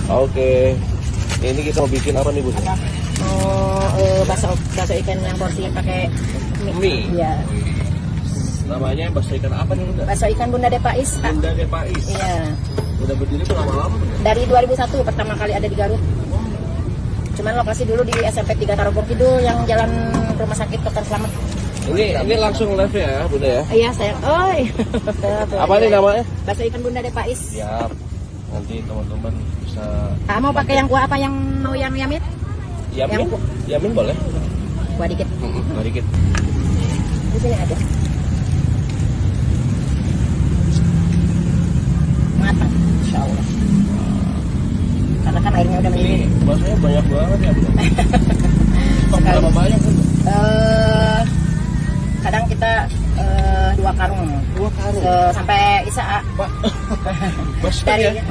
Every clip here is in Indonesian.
Oke. Ini kita mau bikin apa nih Bu? Bakso ikan yang porsi pakai Mie. Iya. Namanya bakso ikan apa nih Bunda? Bakso ikan Bunda Depais, Pak. Bunda Depais. Iya. Udah berdiri berapa lama Bunda? Dari 2001 pertama kali ada di Garut. Cuman lokasi dulu di SMP 3 Tarogong Kidul yang jalan Rumah Sakit Dr. Slamet. Ini langsung live ya Bunda ya? Iya, sayang. Oh, iya. Apa nih namanya? Bakso ikan Bunda Depais. Siap. Nanti teman-teman bisa. Mau pakai yang kuah apa, yang mau yang yamit? Yamin? Yamin boleh? Kuah dikit. Kuah dikit. Di sini ada. Matang, insya Allah. Karena kan airnya udah mendidih. Ini baksonya banyak banget ya Bunda. Stok berapa banyak Bunda? Kadang kita 2 karung. 2 karung? Sampai Isa. Pak. Bakso Dari, ya?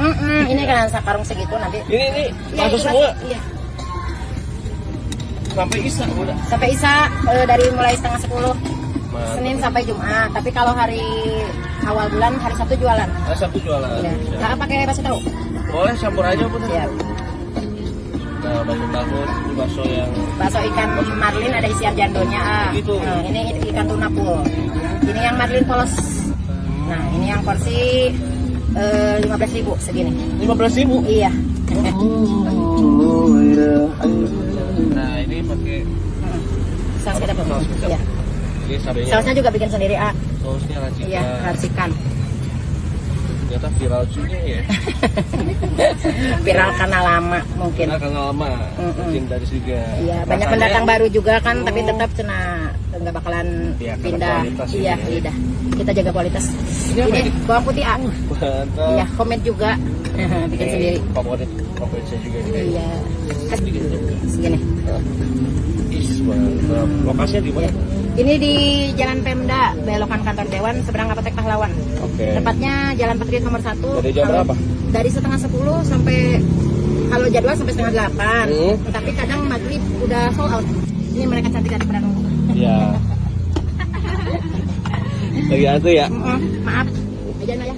ini kan karung segitu nanti. Ini Iya, bakso itu semua? Iya. Sampai Isa Bunda? Sampai Isa, dari mulai setengah 10. Mantap. Senin sampai Jumat. Tapi kalau hari awal bulan, hari Sabtu jualan. Ada satu jualan. Iya. Kakak pakai bakso tahu? Boleh campur aja Bunda. Iya. Nah, bakso tahu, bakso yang Bakso ikan marlin ada isian jandonya. Gitu. Nah, ini ikan tuna pul. Ini yang marlin polos. Nah, ini yang porsi 15.000 segini. 15.000. Iya. Nah, ini pakai Saus kecap. saus kecap. Iya. Ini cabenya. Sausnya juga bikin sendiri, Sausnya racikan. Iya, racikan. Ternyata viral juga ya. Viral karena lama mungkin. Karena kan lama. Legendaris juga. Iya, banyak Rasanya pendatang baru juga kan, tapi tetap cena nggak bakalan Iya, karena pindah. kualitas Iya, ini. lidah. Kita jaga kualitas. Ini apa ini? bawang putih Mantap. Iya, komen juga. Bikin sendiri. Favorit saya juga ini. Iya. Bikin sendiri. Segini. Mantap. Lokasinya di mana? Iya. Ini di Jalan Pemda, belokan kantor Dewan, seberang Apotek Pahlawan. Oke. Tepatnya Jalan Patriot nomor 1. Dari jam berapa? Dari setengah 10 sampai, kalau jadwal sampai setengah 8. Tapi kadang maghrib udah sold out. Ini mereka cantik pada nunggu. Iya. Lagi antri ya? Maaf, aja ya.